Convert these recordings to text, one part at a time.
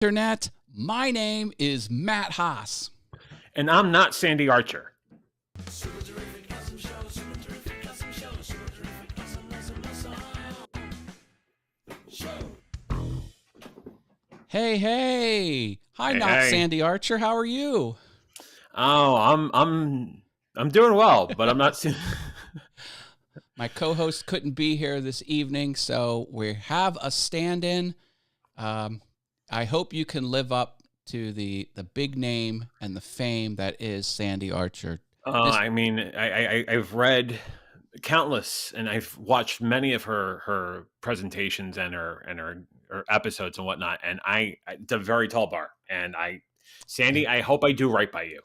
Internet. My name is Matt Haas. And I'm not Sandy Archer. Hey. Hi, not Hey. Sandy Archer. How are you? Oh, I'm doing well, but I'm not. My co-host couldn't be here this evening, so we have a stand-in. I hope you can live up to the big name and the fame that is Sandy Archer. I've read countless, and I've watched many of her presentations and her episodes and whatnot. And it's a very tall bar. And Sandy, I hope I do right by you.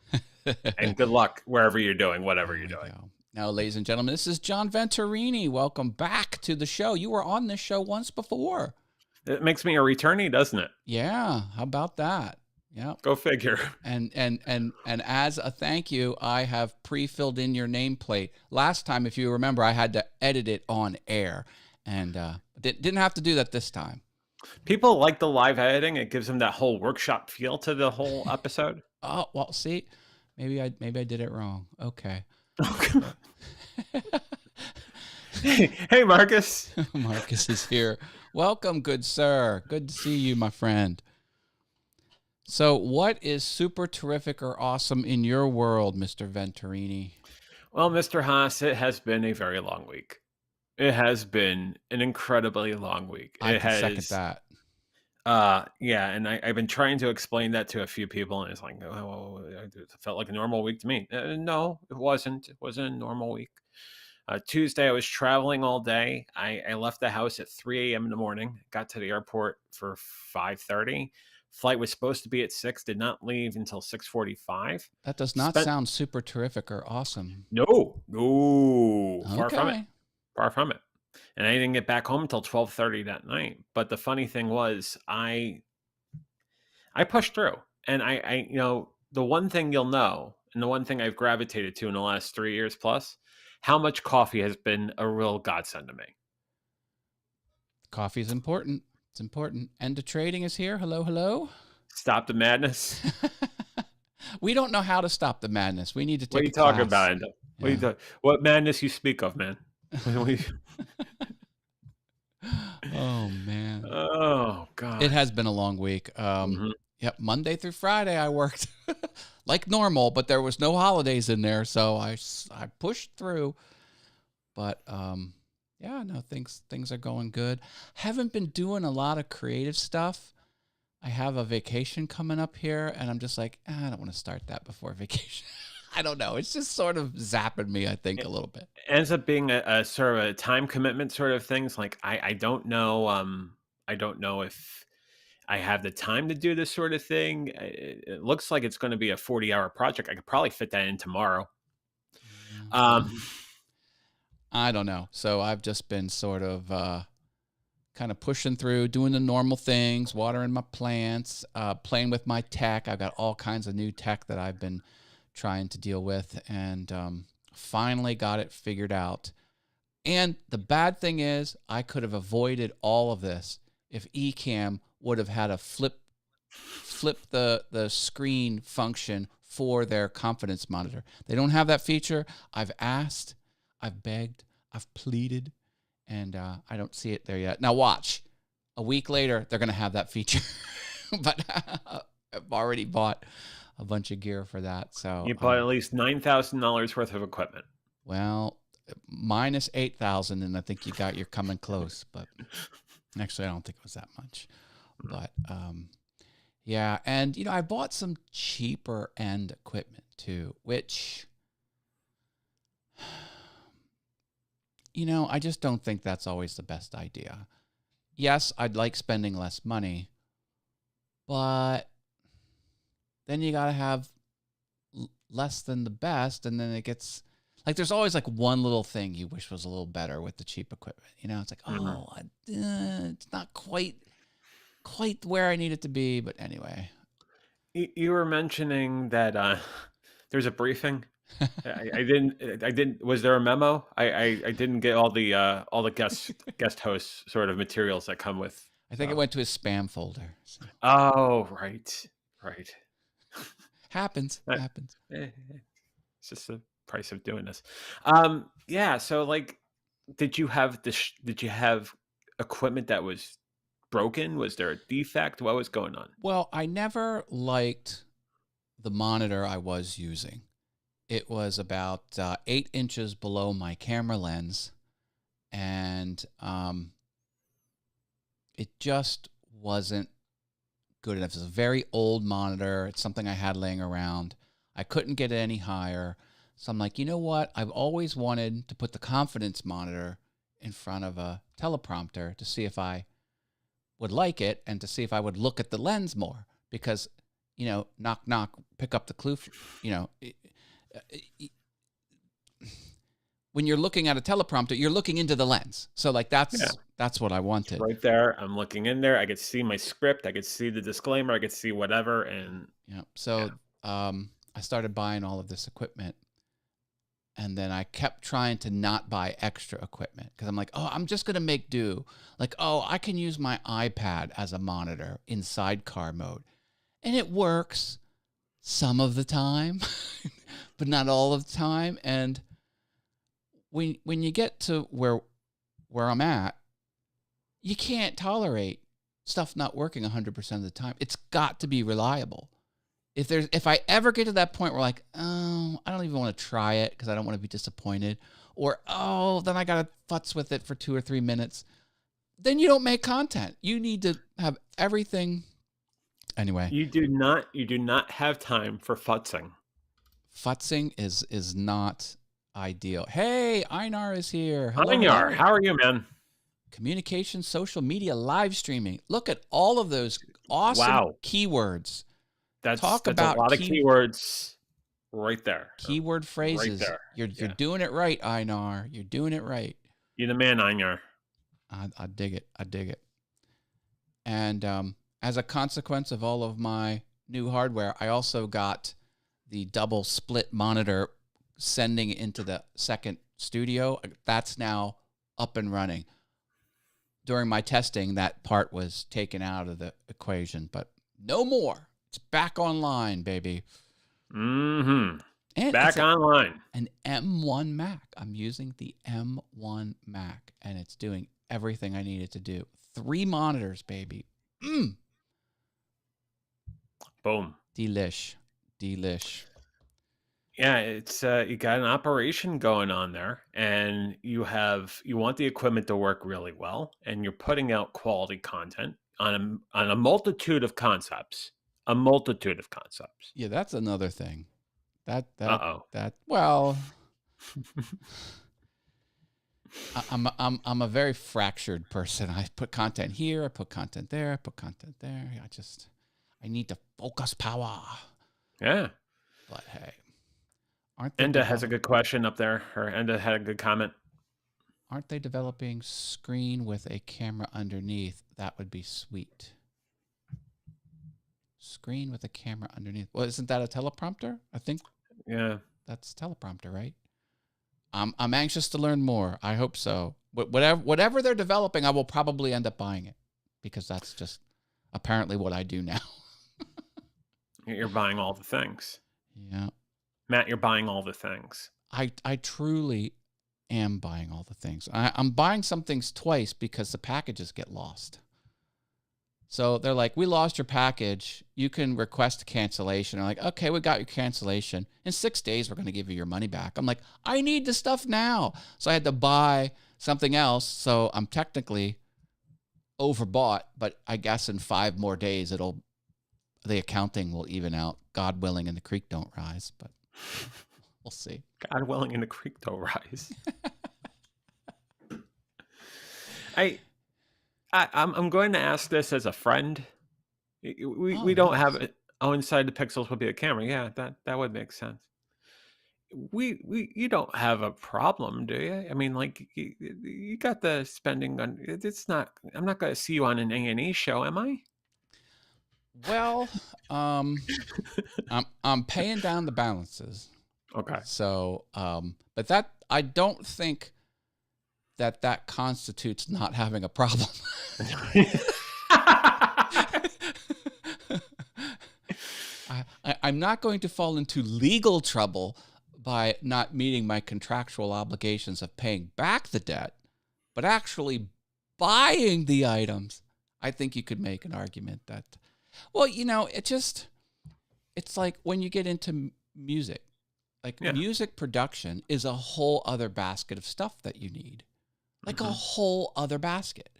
And good luck wherever you're doing, whatever you're doing. Go. Now, ladies and gentlemen, this is John Venturini. Welcome back to the show. You were on this show once before. It makes me a returnee, doesn't it? Yeah. How about that? Yeah. Go figure. And as a thank you, I have pre-filled in your nameplate. Last time, if you remember, I had to edit it on air, and didn't have to do that this time. People like the live editing. It gives them that whole workshop feel to the whole episode. Oh, well, see, maybe I did it wrong. Okay. Hey, Marcus. Marcus is here. Welcome, good sir. Good to see you, my friend. So what is super terrific or awesome in your world, Mr. Venturini? Well, Mr. Haas, it has been a very long week. It has been an incredibly long week. I can second that. Yeah, and I've been trying to explain that to a few people, and it's like, oh, it felt like a normal week to me. No, it wasn't. It wasn't a normal week. Tuesday, I was traveling all day. I left the house at 3 a.m. in the morning, got to the airport for 5:30. Flight was supposed to be at 6, did not leave until 6:45. That does not sound super terrific or awesome. No, okay. Far from it. And I didn't get back home until 12:30 that night. But the funny thing was, I pushed through. And I the one thing you'll know, and the one thing I've gravitated to in the last 3 years plus, how much coffee has been a real godsend to me. Coffee is important. It's important. End of trading is here. Hello. Stop the madness. We don't know how to stop the madness. We need to take. What are you talking about? Yeah. What madness you speak of, man? Oh man. Oh God. It has been a long week. Yep. Monday through Friday I worked like normal, but there was no holidays in there, so I pushed through. But yeah, no, things are going good. Haven't been doing a lot of creative stuff. I have a vacation coming up here, and I'm just like, I don't want to start that before vacation. I don't know. It's just sort of zapping me, I think, a little bit. It ends up being a sort of a time commitment sort of things. Like I don't know. I don't know if I have the time to do this sort of thing. It looks like it's going to be a 40-hour project. I could probably fit that in tomorrow. I don't know. So I've just been sort of kind of pushing through, doing the normal things, watering my plants, playing with my tech. I've got all kinds of new tech that I've been trying to deal with, and finally got it figured out. And the bad thing is, I could have avoided all of this if Ecamm would have had a flip the screen function for their confidence monitor. They don't have that feature. I've asked, I've begged, I've pleaded, and I don't see it there yet. Now watch. A week later, they're going to have that feature. But I've already bought a bunch of gear for that. So you bought at least $9,000 worth of equipment. Well, minus 8,000, and I think you're coming close. But actually, I don't think it was that much. But yeah, and I bought some cheaper end equipment too, which I just don't think that's always the best idea. Yes, I'd like spending less money, but then you got to have less than the best, and then it gets like there's always like one little thing you wish was a little better with the cheap equipment. It's like, it's not quite where I need it to be, but anyway. You were mentioning that there's a briefing. I didn't. Was there a memo? I didn't get all the guest host sort of materials that come with I think it So. went to his spam folder. So, Oh, right. happens. Uh, Happens. eh, It's just the price of doing this. Yeah. So, like, did you have equipment that was broken? Was there a defect? What was going on? Well, I never liked the monitor I was using. It was about 8 inches below my camera lens, and it just wasn't good enough. It's a very old monitor. It's something I had laying around. I couldn't get it any higher. So I'm like, you know what? I've always wanted to put the confidence monitor in front of a teleprompter to see if I would like it and to see if I would look at the lens more. Because, knock, knock, pick up the clue, when you're looking at a teleprompter, you're looking into the lens. So like that's what I wanted. Right there. I'm looking in there. I could see my script. I could see the disclaimer. I could see whatever. And Yeah. So I started buying all of this equipment, and then I kept trying to not buy extra equipment because I'm like, oh, I'm just going to make do. Like, oh, I can use my iPad as a monitor in sidecar mode. And it works some of the time, but not all of the time. And when you get to where I'm at, you can't tolerate stuff not working 100% of the time. It's got to be reliable. If I ever get to that point where like, oh, I don't even want to try it because I don't want to be disappointed, or oh, then I got to futz with it for 2 or 3 minutes, then you don't make content. You need to have everything. Anyway, you do not have time for futzing. futzing is not ideal. Hey, Einar is here. Hello, Einar, hello. how are you, man? Communication, social media, live streaming. Look at all of those awesome keywords. That's about a lot of keywords right there. Keyword phrases. Right there. You're doing it right, Einar. You're doing it right. You're the man, Einar. I dig it. I dig it. And as a consequence of all of my new hardware, I also got the double split monitor sending into the second studio. That's now up and running. During my testing, that part was taken out of the equation, but no more. It's back online, baby. Mm-hmm. And back online. An M1 Mac. I'm using the M1 Mac, and it's doing everything I need it to do. 3 monitors, baby. Boom. Delish. Yeah, it's you got an operation going on there, and you want the equipment to work really well, and you're putting out quality content on a multitude of concepts. Yeah, that's another thing. Well, I'm a very fractured person. I put content here, I put content there, I put content there. I need to focus power. Yeah. But hey, aren't they Enda has a good question up there, or Enda had a good comment. Aren't they developing screen with a camera underneath? That would be sweet. Screen with a camera underneath. Well, isn't that a teleprompter? I think. Yeah. That's a teleprompter, right? I'm anxious to learn more. I hope so. Whatever they're developing, I will probably end up buying it because that's just apparently what I do now. You're buying all the things. Yeah. Matt, you're buying all the things. I truly am buying all the things. I'm buying some things twice because the packages get lost. So they're like, we lost your package. You can request a cancellation. I'm like, okay, we got your cancellation. In 6 days, we're going to give you your money back. I'm like, I need the stuff now. So I had to buy something else. So I'm technically overbought, but I guess in 5 more days, the accounting will even out. God willing, and the creek don't rise, but we'll see. God willing, and the creek don't rise. I'm going to ask this as a friend. We don't have it. Oh, inside the pixels would be a camera. Yeah, that would make sense. You don't have a problem, do you? I mean, like you got the spending on. It's not. I'm not going to see you on an A&E show, am I? Well, I'm paying down the balances. Okay. So, but that I don't think that constitutes not having a problem. I'm not going to fall into legal trouble by not meeting my contractual obligations of paying back the debt, but actually buying the items. I think you could make an argument that, well, it's like when you get into music, like music production is a whole other basket of stuff that you need, like a whole other basket.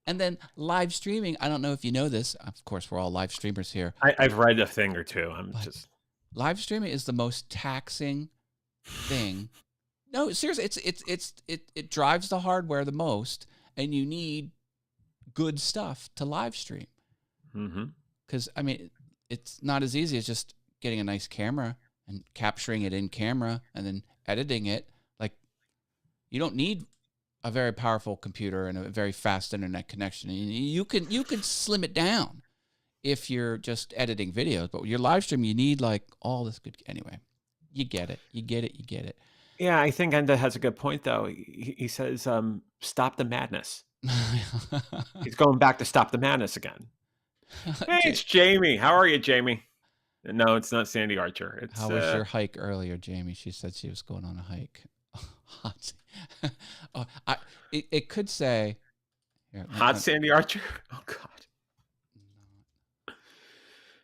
And then live streaming, I don't know if you know this. Of course, we're all live streamers here. I've read a thing or two. Live streaming is the most taxing thing. No, seriously, it drives the hardware the most, and you need good stuff to live stream. Because I mean, it's not as easy as just getting a nice camera and capturing it in camera and then editing it. Like, you don't need a very powerful computer and a very fast internet connection. You can slim it down if you're just editing videos, but with your live stream, you need like all this good. Anyway, you get it. Yeah, I think Enda has a good point though. He says, "Stop the madness." He's going back to stop the madness again. Hey, it's Jamie. How are you, Jamie? No, it's not Sandy Archer. How was your hike earlier, Jamie? She said she was going on a hike. It could say hot Sandy Archer. Oh God,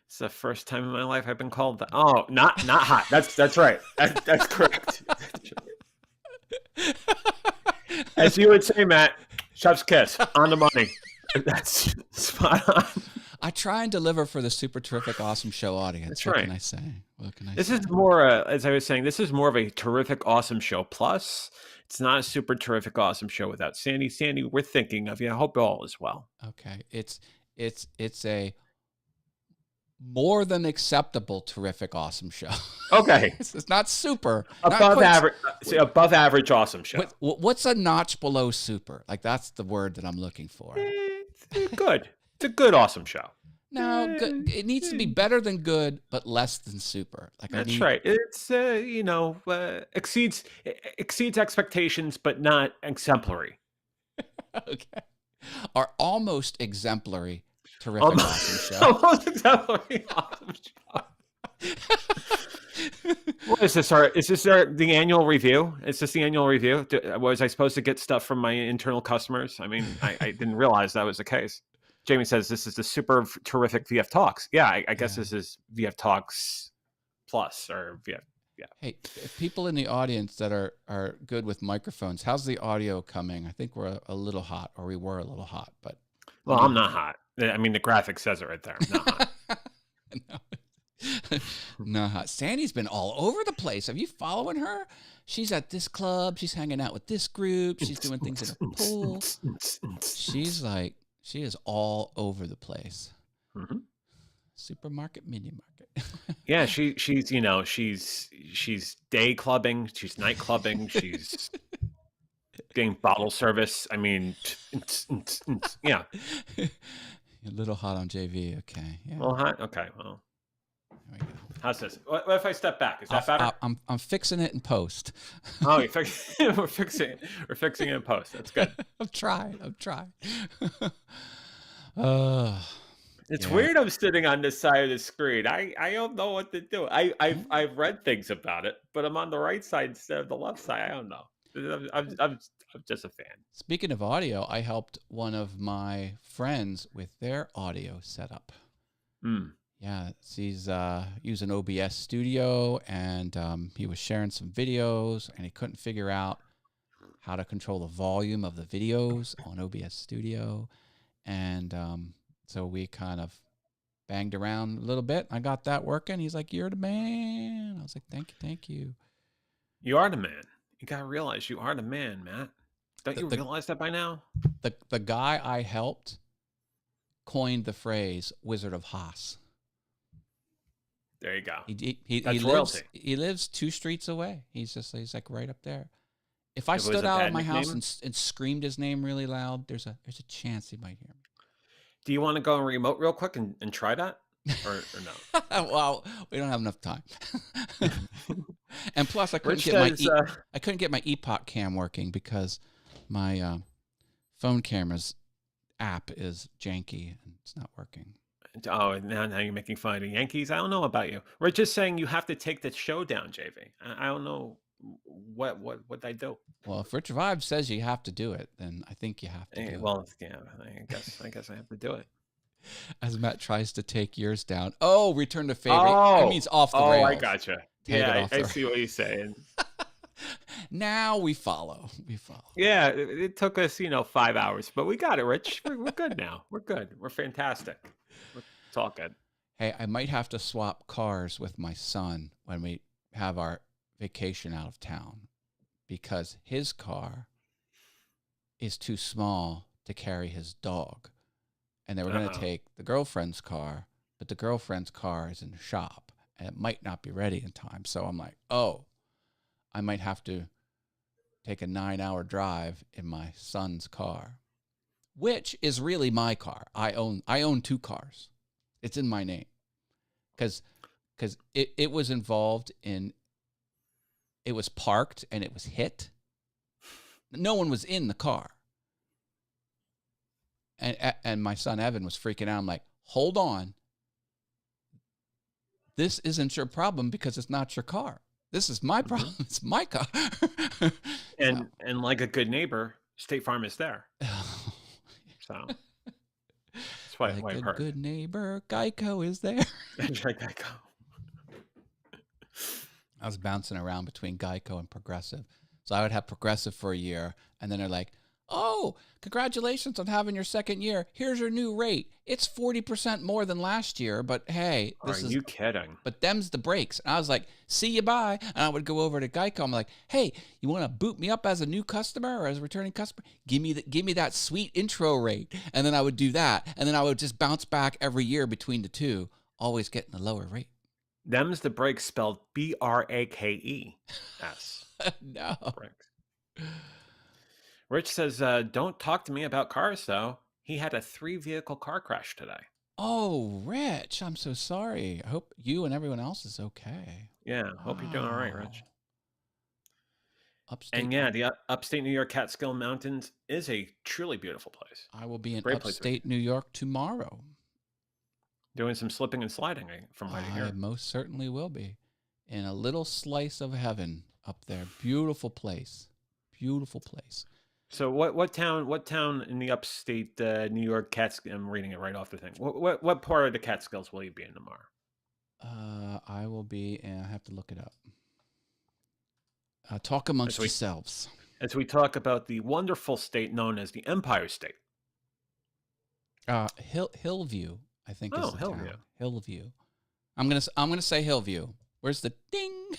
it's the first time in my life I've been called that. Oh, not hot. That's right. That's correct. As you would say, Matt, chef's kiss on the money. That's spot on. I try and deliver for the super terrific, awesome show audience. That's what right. Can I say? What can I this say? Is more, as I was saying, this is more of a terrific, awesome show. Plus, it's not a super terrific, awesome show without Sandy. Sandy, we're thinking of you. I hope all is well. Okay, it's a more than acceptable, terrific, awesome show. Okay, it's not super, above average, above average, awesome show. What's a notch below super? Like that's the word that I'm looking for. Good. It's a good, awesome show. No, good. It needs to be better than good, but less than super. Like that's right. It's exceeds expectations, but not exemplary. Okay, or almost exemplary, terrific, awesome show. Almost exemplary, awesome show. What is this? Is this the annual review? Is this the annual review? Was I supposed to get stuff from my internal customers? I mean, I didn't realize that was the case. Jamie says this is the super terrific VF Talks. Yeah, I guess this is VF Talks Plus or VF. Yeah. Hey, people in the audience that are good with microphones, how's the audio coming? I think we're a little hot, or we were a little hot, but. Well, I'm not hot. I mean, the graphic says it right there. I'm not hot. No, Sandy's been all over the place. Have you following her? She's at this club. She's hanging out with this group. She's doing things in a pool. She is all over the place. Supermarket, mini market. Yeah, she's day clubbing. She's night clubbing. She's getting bottle service. I mean, yeah. A little hot on JV. Okay. Yeah. A little hot. Okay. Well. There we go. How's this? What if I step back? Is that better? I'm fixing it in post. Oh, we're fixing it. We're fixing it in post. That's good. I'm trying. It's weird. I'm sitting on this side of the screen. I don't know what to do. I've read things about it, but I'm on the right side instead of the left side. I don't know. I'm just a fan. Speaking of audio, I helped one of my friends with their audio setup. Yeah, he's using OBS Studio, and he was sharing some videos, and he couldn't figure out how to control the volume of the videos on OBS Studio. And so we kind of banged around a little bit. I got that working. He's like, "You're the man." I was like, thank you. You are the man. You got to realize you are the man, Matt. Don't you realize that by now? The guy I helped coined the phrase Wizard of Haas. There you go. He lives 2 streets away. He's like right up there. If I stood out of my house and screamed his name really loud, there's a chance he might hear me. Do you want to go on remote real quick and try that? Or no? Well, we don't have enough time. And plus, I couldn't get my Epoch cam working because my phone camera's app is janky and it's not working. Oh, now you're making fun of the Yankees. I don't know about you. We're just saying you have to take the show down, JV. I don't know what I do. Well, if Rich Vibe says you have to do it, then I think you have to do it. Well, yeah, I guess I have to do it. As Matt tries to take yours down. Oh, return to favorite. That means off the rails. I gotcha. I see what you're saying. Now we follow. Yeah, it took us, 5 hours, but we got it, Rich. We're good now. We're good. We're fantastic. It's all good. Hey, I might have to swap cars with my son when we have our vacation out of town because his car is too small to carry his dog. And they were going to take the girlfriend's car, but the girlfriend's car is in the shop and it might not be ready in time. So I'm like, I might have to take a 9-hour drive in my son's car, which is really my car. I own 2 cars. It's in my name because it was involved in, it was parked and it was hit. No one was in the car. And my son Evan was freaking out. I'm like, hold on. This isn't your problem because it's not your car. This is my problem. It's my car. And like a good neighbor, State Farm is there. So that's why like I've heard. Good neighbor, Geico is there. That's right, Geico. I was bouncing around between Geico and Progressive. So I would have Progressive for a year, and then they're like, oh, congratulations on having your second year. Here's your new rate. It's 40% more than last year, but hey, Are you kidding? But them's the breaks. And I was like, see you, bye. And I would go over to Geico. I'm like, hey, you want to boot me up as a new customer or as a returning customer? Give me that sweet intro rate. And then I would do that. And then I would just bounce back every year between the two, always getting a lower rate. Them's the breaks spelled BRAKES. No. Breaks. Rich says, don't talk to me about cars, though. He had a 3-vehicle car crash today. Oh, Rich, I'm so sorry. I hope you and everyone else is okay. Yeah, hope you're doing all right, Rich. Upstate. And yeah, the upstate New York Catskill Mountains is a truly beautiful place. I will be in upstate New York tomorrow. Doing some slipping and sliding from what I hear. I most certainly will be. In a little slice of heaven up there. Beautiful place. Beautiful place. So what town in the upstate New York Catskills? I'm reading it right off the thing. What part of the Catskills will you be in tomorrow? I will be, and I have to look it up. Talk amongst yourselves. As we talk about the wonderful state known as the Empire State. Hillview, I think is the Hillview. town. Hillview. I'm gonna say Hillview. Where's the ding?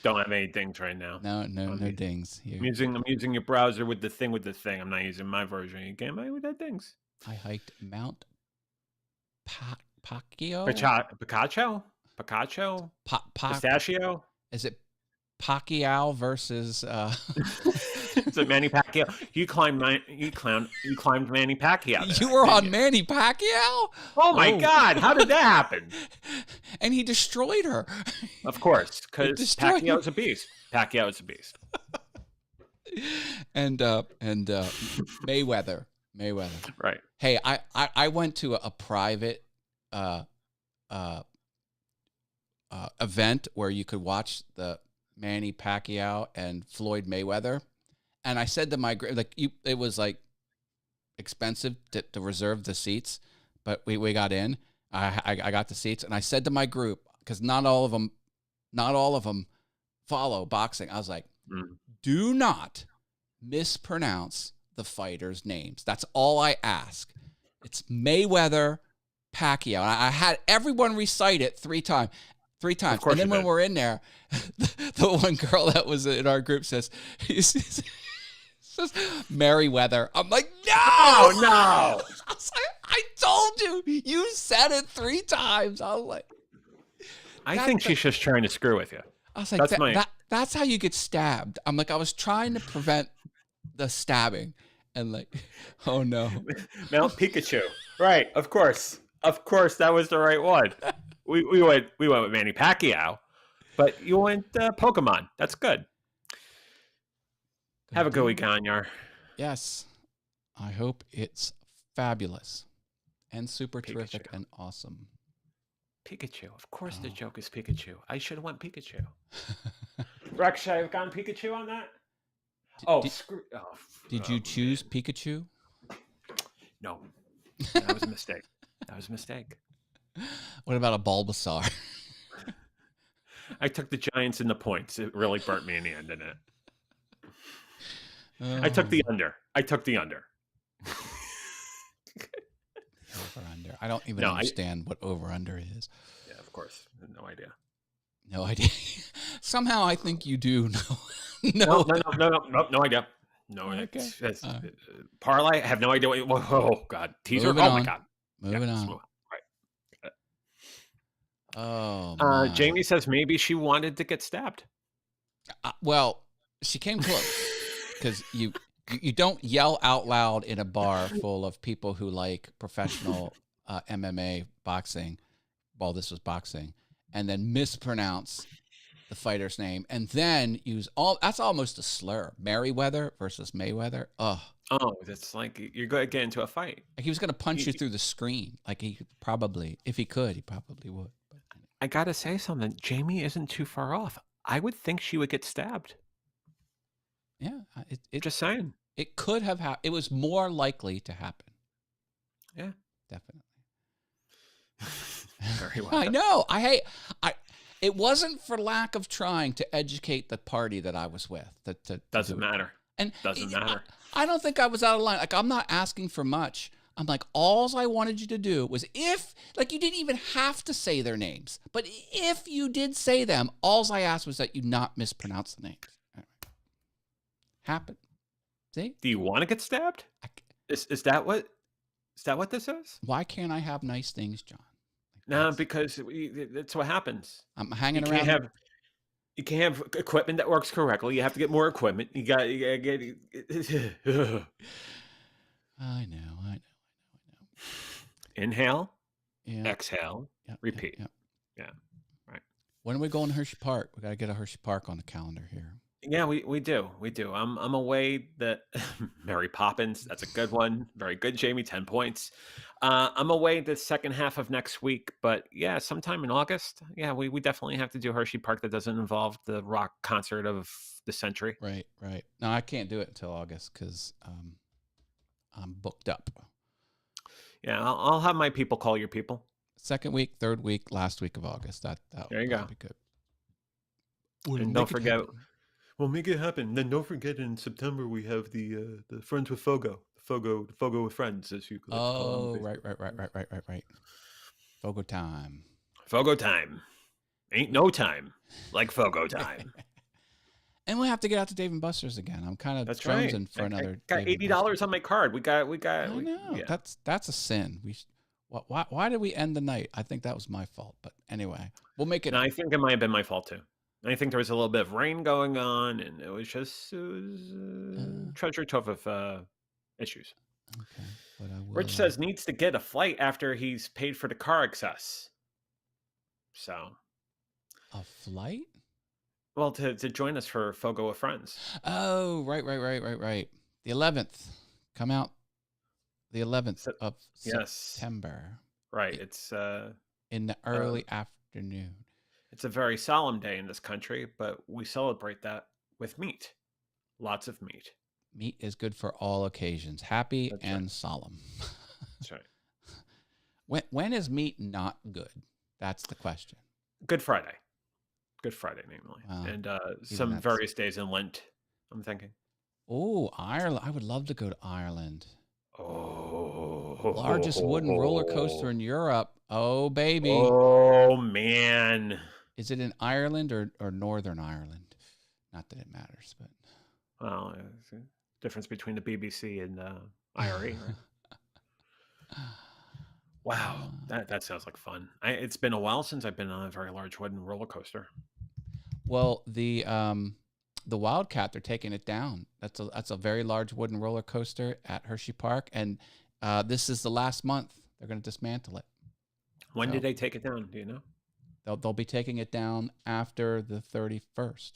Don't have any dings right now. No dings here. I'm using your browser with the thing. I'm not using my version. You can't buy with that dings. I hiked Mount Pacquiao. Picacho? Pistachio? Is it Pacquiao versus? Is it Manny Pacquiao? You climbed Manny Pacquiao. You were on Manny Pacquiao? Oh my God! How did that happen? And he destroyed her. Of course, because Pacquiao's a beast. Pacquiao's a beast. And Mayweather. Right. Hey, I went to a private event where you could watch the Manny Pacquiao and Floyd Mayweather, and I said to my it was like expensive to reserve the seats, but we got in. I got the seats, and I said to my group, because not all of them follow boxing. I was like, do not mispronounce the fighters' names. That's all I ask. It's Mayweather, Pacquiao. And I had everyone recite it three times. And then when we're in there, the one girl that was in our group says Merriweather. I'm like, no! I was like, I told you. You said it 3 times. I was like, I think she's just trying to screw with you. I was like, that's how you get stabbed. I'm like, I was trying to prevent the stabbing. And like, oh no. Mount Pikachu. Right. Of course, that was the right one. We went with Manny Pacquiao, but you went Pokemon. That's good. Have a good week, Youre. Yes. I hope it's fabulous. And super terrific Pikachu. and awesome. Pikachu. Of course the Oh. joke is Pikachu. I should have went Pikachu. Rex, should I have gone Pikachu on that? Screw. Did you choose Man. Pikachu? No. That was a mistake. That was a mistake. What about a Bulbasaur? I took the Giants in the points. It really burnt me in the end, didn't it? I took the under. Over-under. I don't even understand what over-under is. Yeah, of course. No idea. No idea. Somehow I think you do know. No idea. No, Okay. parlay. I have no idea. Oh God, teaser. Moving oh on. my God. Moving on. Move on. Right. Oh. Jamie says maybe she wanted to get stabbed. Well, she came close because you don't yell out loud in a bar full of people who like professional MMA boxing. Well, this was boxing, and then mispronounce the fighter's name, and then use that's almost a slur. Merriweather versus Mayweather. Oh, that's like you're going to get into a fight. Like he was going to punch you through the screen. Like he probably, if he could, he probably would. But I got to say something. Jamie isn't too far off. I would think she would get stabbed. Yeah. Just saying. It could have happened. It was more likely to happen. Yeah. Definitely. Very well. I know. It wasn't for lack of trying to educate the party that I was with. Doesn't matter. And doesn't matter. I don't think I was out of line. Like, I'm not asking for much. I'm like, all I wanted you to do was you didn't even have to say their names. But if you did say them, all I asked was that you not mispronounce the names. Right. Happened. See? Do you want to get stabbed? Is that what this is? Why can't I have nice things, John? No, because that's what happens. I'm hanging around. You can't have equipment that works correctly. You have to get more equipment. You got to get. I know. Inhale, yeah. Exhale, repeat. Yeah. Right. When are we going to Hershey Park? We got to get a Hershey Park on the calendar here. Yeah, we do. I'm away that Mary Poppins. That's a good one. Very good, Jamie. 10 points. I'm away the second half of next week, but yeah, sometime in August. Yeah, we definitely have to do Hershey Park that doesn't involve the rock concert of the century. Right. No, I can't do it until August because I'm booked up. Yeah, I'll have my people call your people. Second week, third week, last week of August. That there you go. Be good. And don't forget. We'll make it happen. Then don't forget in September we have the Friends with Fogo. Fogo with Friends, as you call them. Right. Fogo time. Fogo time. Ain't no time like Fogo time. And we have to get out to Dave & Buster's again. I'm kind of jonesing for another. I got $80 on my card. We got. I know. Yeah. That's a sin. Why did we end the night? I think that was my fault. But anyway, we'll make it. No, I think it might have been my fault too. I think there was a little bit of rain going on, and it was treasure trove of issues. Okay, but I will. Rich says needs to get a flight after he's paid for the car excess. So, a flight? Well, to join us for Fogo with Friends. Oh, right. The 11th. Come out the 11th of September. Right. It's in the early afternoon. It's a very solemn day in this country, but we celebrate that with meat. Lots of meat. Meat is good for all occasions, happy and solemn. That's right. When is meat not good? That's the question. Good Friday. Good Friday, namely. Wow. And some various days in Lent, I'm thinking. Oh, Ireland. I would love to go to Ireland. Oh. Largest wooden roller coaster in Europe. Oh, baby. Oh, man. Is it in Ireland or Northern Ireland? Not that it matters, but. Well, it's a difference between the BBC and IRE, right? Wow, that sounds like fun. It's been a while since I've been on a very large wooden roller coaster. Well, the Wildcat, they're taking it down. That's a very large wooden roller coaster at Hershey Park, and this is the last month. They're going to dismantle it. When did they take it down? Do you know? They'll be taking it down after the 31st.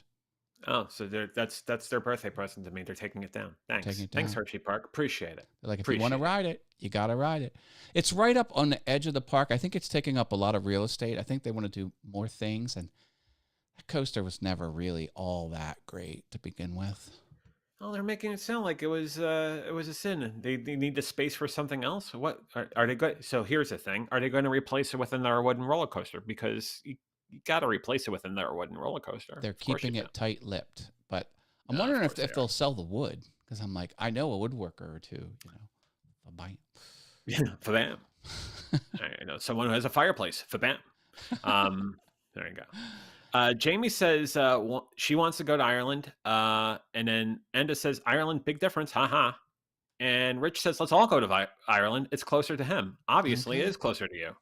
Oh, so that's their birthday present to me. They're taking it down. Taking Thanks. it Thanks, down. Hershey Park. Appreciate it. They're like, if you want to Appreciate it. ride it, you got to ride it. It's right up on the edge of the park. I think it's taking up a lot of real estate. I think they want to do more things, and that coaster was never really all that great to begin with. Oh, they're making it sound like it was a sin. They need the space for something else. What are they going? So here's the thing: are they going to replace it with another wooden roller coaster? Because you got to replace it with another wooden roller coaster. They're Of course you keeping do. it tight-lipped, but I'm Of wondering course if they they'll sell the wood, because I'm like, I know a woodworker or two, I'll buy are. For them. I know someone who has a fireplace. For bam. There you go. Jamie says she wants to go to Ireland. And then Enda says Ireland, big difference. Haha. And Rich says let's all go to Ireland. It's closer to him. Obviously, it Okay. is closer to you.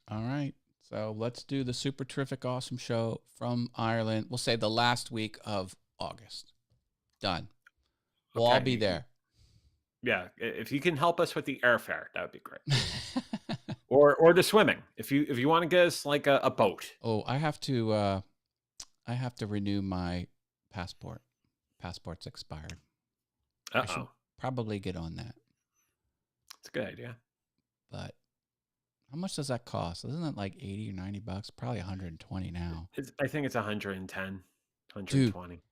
All right. So let's do the super terrific, awesome show from Ireland. We'll say the last week of August. Done. We'll all be there. Yeah, if you can help us with the airfare, that would be great. or the swimming, if you want to get us like a boat. Oh, I have to renew my passport. Passport's expired. I should probably get on that. It's a good idea. But how much does that cost? Isn't it like $80 or $90? Probably 120 now. I think it's 110, 120. Dude,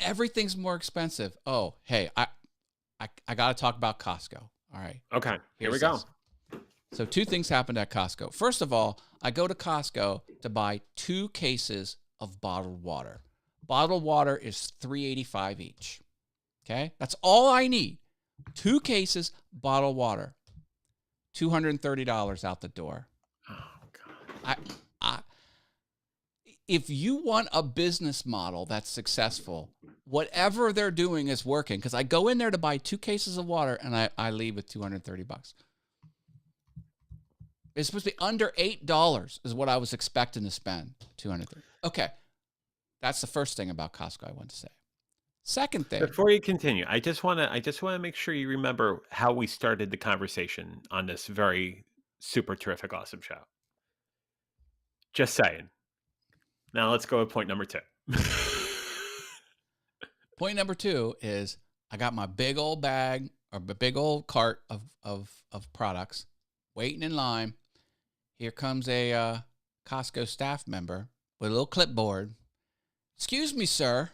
everything's more expensive. Oh, hey, I got to talk about Costco. All right. Okay, here we go. So 2 things happened at Costco. First of all, I go to Costco to buy 2 cases of bottled water. Bottled water is $3.85 each. Okay? That's all I need. 2 cases, bottled water. $230 out the door. Oh, God. If you want a business model that's successful, whatever they're doing is working. Because I go in there to buy 2 cases of water, and I leave with $230. It's supposed to be under $8 is what I was expecting to spend. $230. Okay. That's the first thing about Costco I want to say. Second thing. Before you continue, I just want to make sure you remember how we started the conversation on this very super terrific awesome show. Just saying. Now let's go with point number 2. Point number 2 is I got my big old bag or big old cart of products waiting in line. Here comes a Costco staff member with a little clipboard. Excuse me, sir.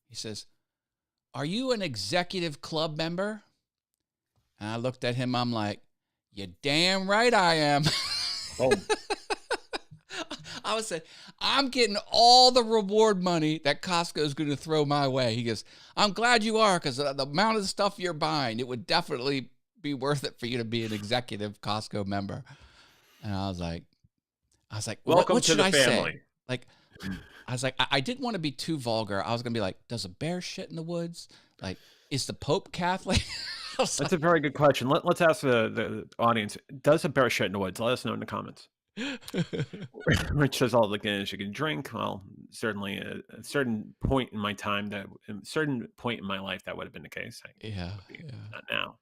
He says, are you an executive club member? And I looked at him. I'm like, you're damn right I am. Oh. I was saying, I'm getting all the reward money that Costco is going to throw my way. He goes, I'm glad you are, because the amount of stuff you're buying, it would definitely be worth it for you to be an executive Costco member. And I was like, welcome what to should the I family. say? Like, I was like, I didn't want to be too vulgar. I was going to be like, does a bear shit in the woods? Like, is the Pope Catholic? That's a very good question. Let's ask the audience. Does a bear shit in the woods? Let us know in the comments. Rich says all the Guinness you can drink. Well, certainly a certain point in my time a certain point in my life that would have been the case. Not now.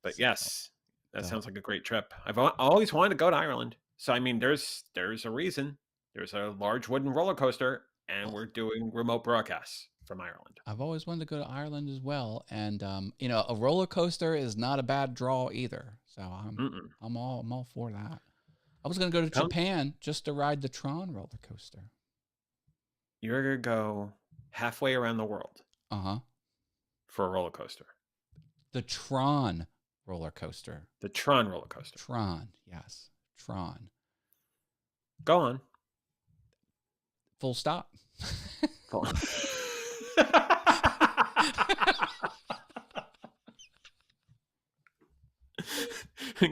But yes, that sounds like a great trip. I've always wanted to go to Ireland. So I mean, there's a reason. There's a large wooden roller coaster, and we're doing remote broadcasts from Ireland. I've always wanted to go to Ireland as well, and a roller coaster is not a bad draw either. So I'm all for that. I was going to go to Japan just to ride the Tron roller coaster. You're going to go halfway around the world. For a roller coaster. The Tron roller coaster. The Tron roller coaster. Tron, yes. Tron. Go on. Full stop. Go on.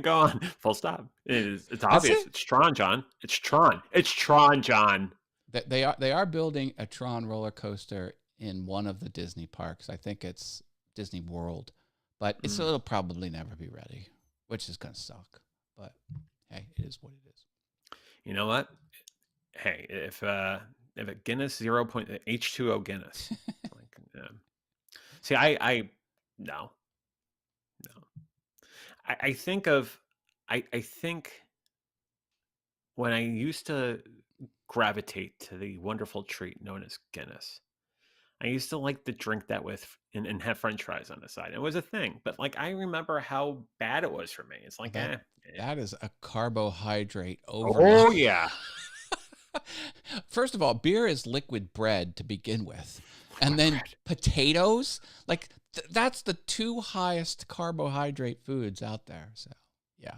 Go on. Full stop. It's obvious. It's Tron, John. It's Tron. It's Tron, John. They are building a Tron roller coaster in one of the Disney parks. I think it's Disney World, but it'll probably never be ready, which is gonna suck. But hey, it is what it is. You know what? Hey, if a Guinness H2O Guinness, see, no. I think when I used to gravitate to the wonderful treat known as Guinness, I used to like to drink that with and have French fries on the side. It was a thing, but like I remember how bad it was for me. It's Well, like, that is a carbohydrate overload. oh yeah, First of all, beer is liquid bread to begin with. And liquid then bread. potatoes, like that's the two highest carbohydrate foods out there. So, yeah.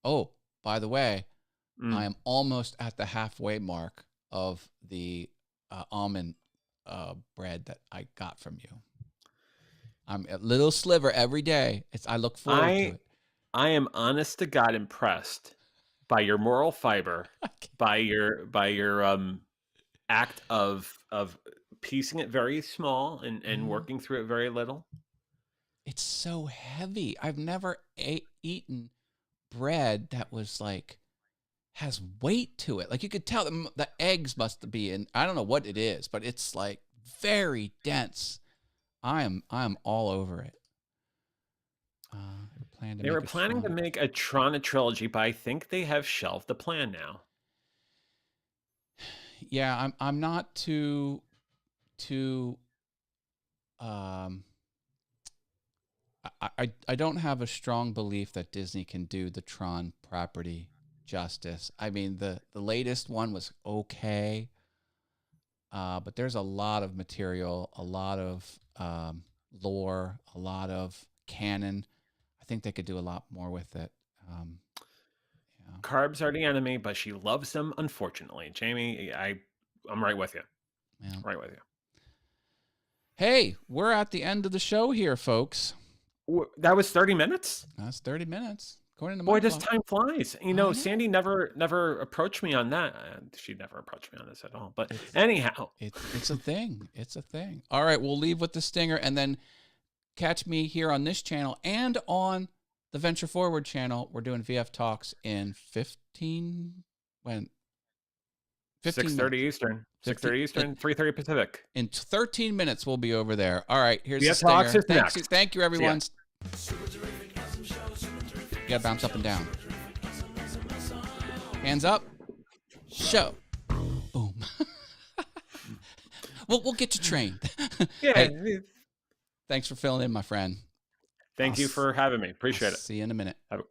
Oh, by the way, I Mm. am almost at the halfway mark of the almond bread that I got from you. I'm a little sliver every day. I look forward to I it. I am honest to God impressed by your moral fiber, by your act of piecing it very small and Mhm. working through it very little. It's so heavy. I've never eaten bread that was like has weight to it. Like you could tell the eggs must be in. I don't know what it is, but it's like very dense. I am all over it. Plan to They were make a planning to Tron. make a Tron trilogy, but I think they have shelved the plan now. Yeah, I'm not too um I don't have a strong belief that Disney can do the Tron property justice. I mean, the latest one was okay, but there's a lot of material, a lot of lore, a lot of canon. I think they could do a lot more with it. Yeah, Carbs are the enemy, but she loves them, unfortunately. Jamie, I'm right with you. yeah. Right with you. Hey, we're at the end of the show here, folks. That was 30 minutes? That's 30 minutes, according to my Boy, this clock. time flies. I know. Sandy never approached me on that. She never approached me on this at all. But It's anyhow, it's a thing. It's a thing. All right, we'll leave with the stinger, and then catch me here on this channel and on the Venture Forward channel. We're doing VF Talks in 15 when 15 6:30 minutes. Eastern, 15 6:30 Eastern, 3:30 Pacific. in 13 minutes we'll be over there. All right, here's the VF Talks stinger. is next. Thank you, See ya. everyone. You gotta bounce up and down. Hands up. Show. Boom. we'll get you trained. Yeah. Hey, thanks for filling in, my friend. Thank you for having me. Appreciate I'll it. see you in a minute. Have a